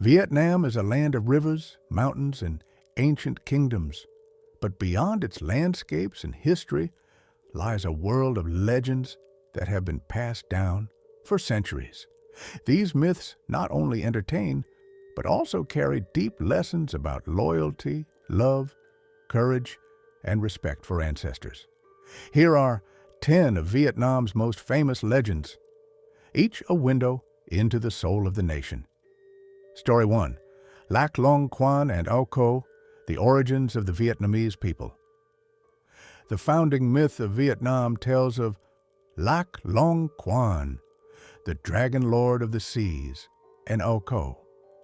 Vietnam is a land of rivers, mountains, and ancient kingdoms. But beyond its landscapes and history lies a world of legends that have been passed down for centuries. These myths not only entertain, but also carry deep lessons about loyalty, love, courage, and respect for ancestors. Here are 10 of Vietnam's most famous legends, each a window into the soul of the nation. Story 1. Lac Long Quan and Ao Co, the origins of the Vietnamese people. The founding myth of Vietnam tells of Lac Long Quan, the dragon lord of the seas, and Ao Co,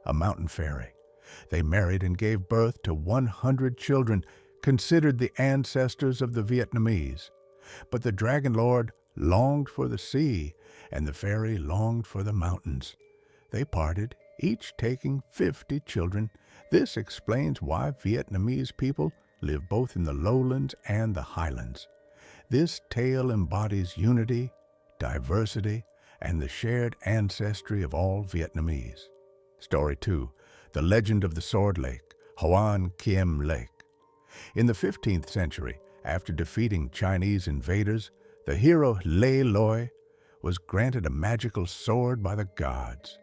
a mountain fairy. They married and gave birth to 100 children, considered the ancestors of the Vietnamese. But the dragon lord longed for the sea, and the fairy longed for the mountains. They parted, each taking 50 children. This explains why Vietnamese people live both in the lowlands and the highlands. This tale embodies unity, diversity, and the shared ancestry of all Vietnamese. Story 2. The Legend of the Sword Lake, Hoan Kiem Lake. In the 15th century, after defeating Chinese invaders, the hero Lê Loi was granted a magical sword by the gods.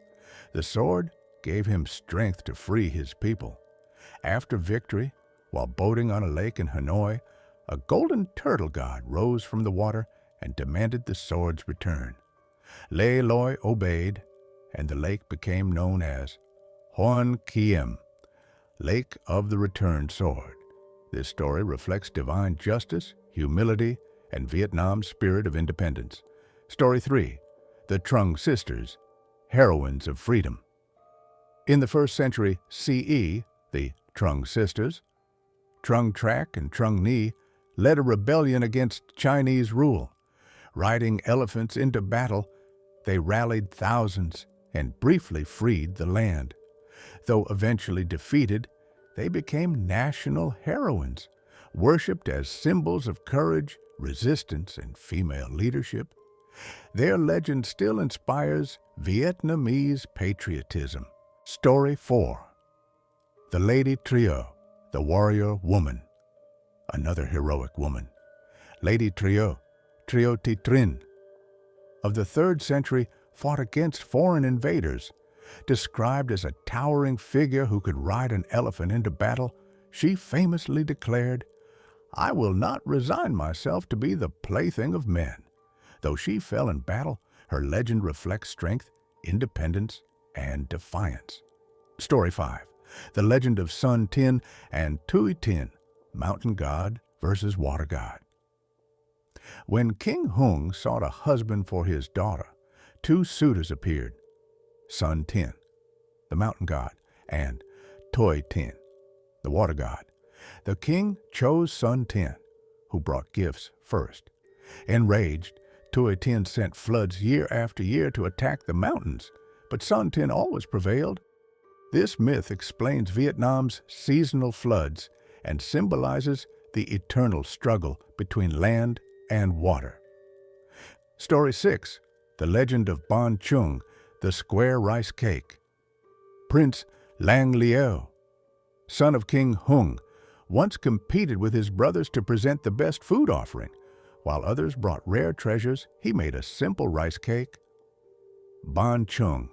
The sword gave him strength to free his people. After victory, while boating on a lake in Hanoi, a golden turtle god rose from the water and demanded the sword's return. Lê Loi obeyed, and the lake became known as Hoan Kiem, Lake of the Returned Sword. This story reflects divine justice, humility, and Vietnam's spirit of independence. Story 3. The Trung Sisters, Heroines of Freedom. In the 1st century CE, the Trung Sisters, Trung Trac and Trung Ni, led a rebellion against Chinese rule. Riding elephants into battle, they rallied thousands and briefly freed the land. Though eventually defeated, they became national heroines, worshipped as symbols of courage, resistance, and female leadership. Their legend still inspires Vietnamese patriotism. Story 4. The Lady Trio, the Warrior Woman. Another heroic woman. Lady Trio, Trio Thi Trinh, of the 3rd century, fought against foreign invaders. Described as a towering figure who could ride an elephant into battle, she famously declared, "I will not resign myself to be the plaything of men." Though she fell in battle, her legend reflects strength, independence, and defiance. Story 5. The Legend of Sun Tin and Tui Tin, Mountain God versus Water God. When King Hung sought a husband for his daughter, 2 suitors appeared, Sun Tin, the mountain god, and Toi Tin, the water god. The king chose Sun Tin, who brought gifts first. Enraged, Toi Tin sent floods year after year to attack the mountains, but Sun Tin always prevailed. This myth explains Vietnam's seasonal floods and symbolizes the eternal struggle between land and water. Story 6. The Legend of Ban Chung, the Square Rice Cake. Prince Lang Liao, son of King Hung, once competed with his brothers to present the best food offering. While others brought rare treasures, he made a simple rice cake. Ban Chung,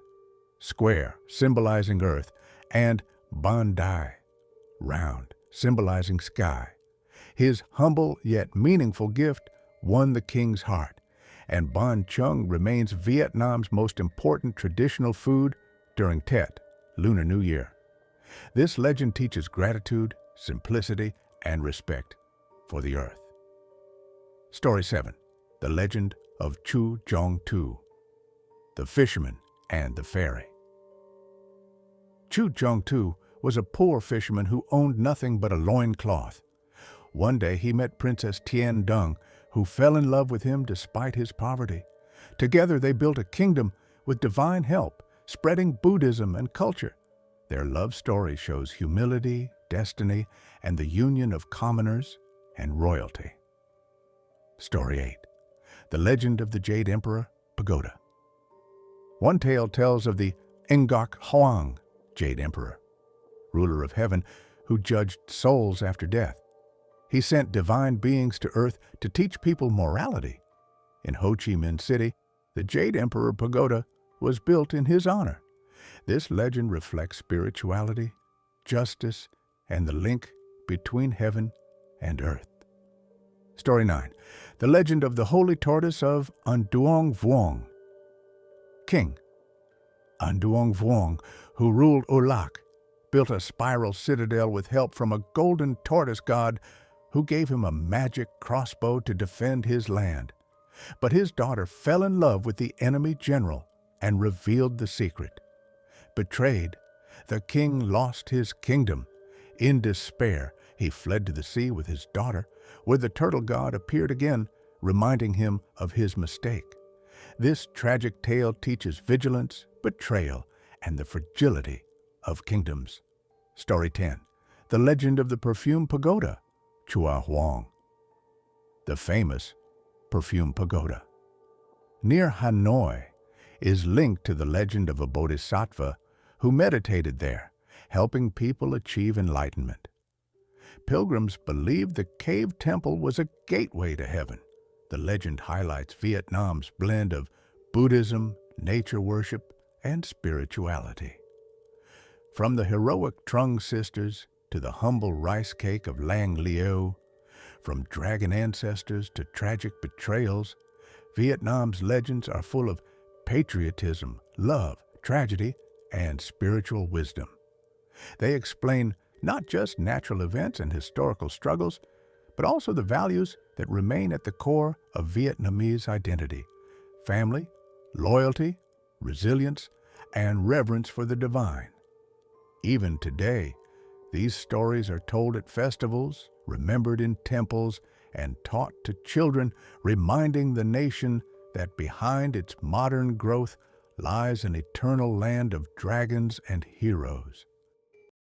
square, symbolizing earth, and Ban Dai, round, symbolizing sky. His humble yet meaningful gift won the king's heart, and Ban Chung remains Vietnam's most important traditional food during Tet, Lunar New Year. This legend teaches gratitude, simplicity, and respect for the earth. Story 7. The Legend of Chu Jong Tu, the Fisherman and the Fairy. Chu Jong Tu was a poor fisherman who owned nothing but a loincloth. One day he met Princess Tien Dung, who fell in love with him despite his poverty. Together they built a kingdom with divine help, spreading Buddhism and culture. Their love story shows humility, destiny, and the union of commoners and royalty. Story 8. The Legend of the Jade Emperor, Pagoda. One tale tells of the Ngoc Hoang, Jade Emperor, ruler of heaven who judged souls after death. He sent divine beings to Earth to teach people morality. In Ho Chi Minh City, the Jade Emperor Pagoda was built in his honor. This legend reflects spirituality, justice, and the link between heaven and earth. Story 9. The Legend of the Holy Tortoise of An Duong Vuong. King An Duong Vuong, who ruled Ulak, built a spiral citadel with help from a golden tortoise god who gave him a magic crossbow to defend his land. But his daughter fell in love with the enemy general and revealed the secret. Betrayed, the king lost his kingdom. In despair, he fled to the sea with his daughter, where the turtle god appeared again, reminding him of his mistake. This tragic tale teaches vigilance, betrayal, and the fragility of kingdoms. Story 10. The Legend of the Perfume Pagoda, Chua Huang. The famous Perfume Pagoda, near Hanoi, is linked to the legend of a bodhisattva who meditated there, helping people achieve enlightenment. Pilgrims believed the cave temple was a gateway to heaven. The legend highlights Vietnam's blend of Buddhism, nature worship, and spirituality. From the heroic Trung sisters to the humble rice cake of Lang Liu, from dragon ancestors to tragic betrayals, Vietnam's legends are full of patriotism, love, tragedy, and spiritual wisdom. They explain not just natural events and historical struggles, but also the values that remain at the core of Vietnamese identity: family, loyalty, resilience, and reverence for the divine. Even today, these stories are told at festivals, remembered in temples, and taught to children, reminding the nation that behind its modern growth lies an eternal land of dragons and heroes.